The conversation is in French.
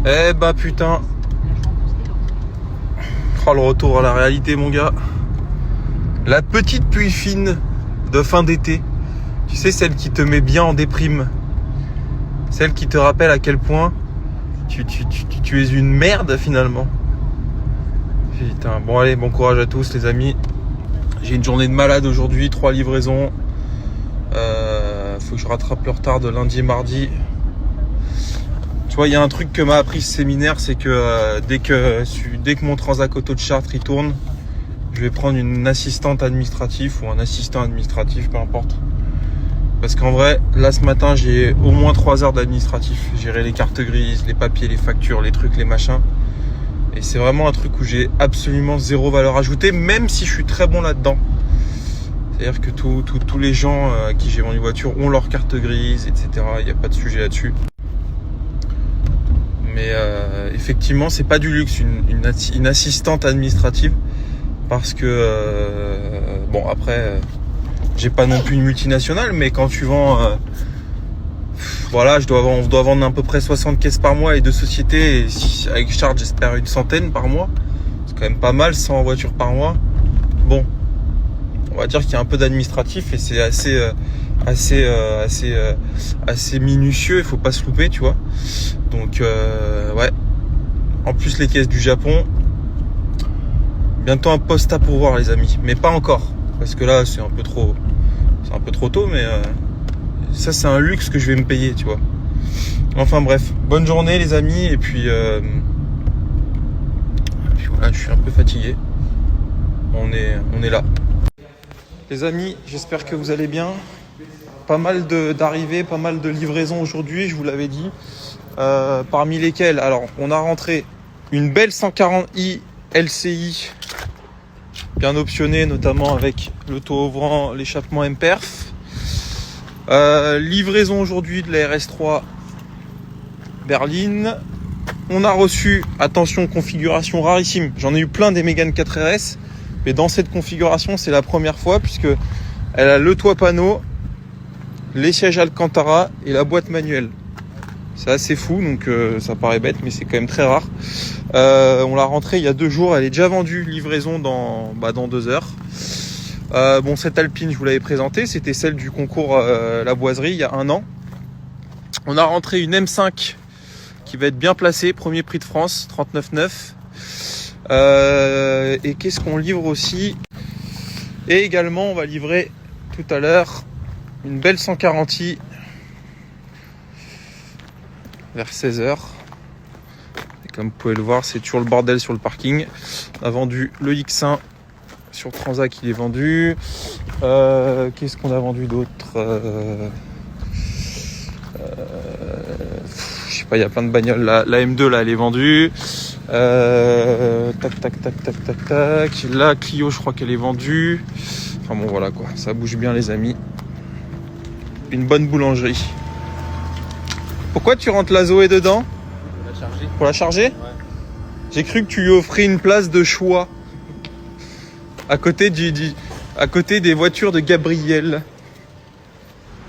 Eh bah putain. Oh, le retour à la réalité, mon gars. La petite pluie fine de fin d'été. Tu sais, celle qui te met bien en déprime. Celle qui te rappelle à quel point tu es une merde finalement. Putain, bon allez, bon courage à tous les amis. J'ai une journée de malade aujourd'hui, 3 livraisons. Faut que je rattrape le retard de lundi et mardi. Tu vois, il y a un truc que m'a appris ce séminaire, c'est que dès que mon Transac Auto de Chartres il tourne, je vais prendre une assistante administrative ou un assistant administratif, peu importe. Parce qu'en vrai, là ce matin, j'ai au moins 3 heures d'administratif. Gérer les cartes grises, les papiers, les factures, les trucs, les machins. Et c'est vraiment un truc où j'ai absolument zéro valeur ajoutée, même si je suis très bon là-dedans. C'est-à-dire que tous les gens à qui j'ai vendu une voiture ont leur carte grise, etc. Il n'y a pas de sujet là-dessus. Mais effectivement, c'est pas du luxe, une assistante administrative. Parce que, bon après, j'ai pas non plus une multinationale, mais quand tu vends... voilà, on doit vendre à peu près 60 caisses par mois et 2 sociétés. Et avec charge, j'espère une centaine par mois. C'est quand même pas mal, 100 voitures par mois. Bon, on va dire qu'il y a un peu d'administratif et c'est assez minutieux. Il faut pas se louper, tu vois. Donc, ouais. En plus, les caisses du Japon. Bientôt un poste à pourvoir, les amis. Mais pas encore. Parce que là, c'est un peu trop tôt, mais... ça c'est un luxe que je vais me payer, tu vois. Enfin bref, bonne journée les amis. Et puis voilà, je suis un peu fatigué. On est là. Les amis, j'espère que vous allez bien. Pas mal d'arrivées, pas mal de livraisons aujourd'hui, je vous l'avais dit. Parmi lesquelles, alors on a rentré une belle 140i LCI, bien optionnée, notamment avec le taux ouvrant, l'échappement MPerf. Livraison aujourd'hui de la RS3 berline. On a reçu, attention, configuration rarissime. J'en ai eu plein des Mégane 4RS, mais dans cette configuration, c'est la première fois puisque elle a le toit panneau, les sièges Alcantara et la boîte manuelle. C'est assez fou, donc ça paraît bête, mais c'est quand même très rare. On l'a rentrée il y a 2 jours. Elle est déjà vendue, livraison dans 2 heures. Bon, cette Alpine, je vous l'avais présentée, c'était celle du concours La Boiserie il y a 1 an. On a rentré une M5 qui va être bien placée, premier prix de France, 39,9. Et qu'est-ce qu'on livre aussi? Et également, on va livrer tout à l'heure une belle 140i vers 16h. Et comme vous pouvez le voir, c'est toujours le bordel sur le parking. On a vendu le X1. Sur Transac, il est vendu. Qu'est-ce qu'on a vendu d'autre? Je sais pas, il y a plein de bagnoles. La M2, là, elle est vendue. Tac. La Clio, je crois qu'elle est vendue. Enfin bon, voilà quoi. Ça bouge bien, les amis. Une bonne boulangerie. Pourquoi tu rentres la Zoé dedans? Pour la charger. Pour la charger? Ouais. J'ai cru que tu lui offrais une place de choix. À côté des voitures de Gabriel.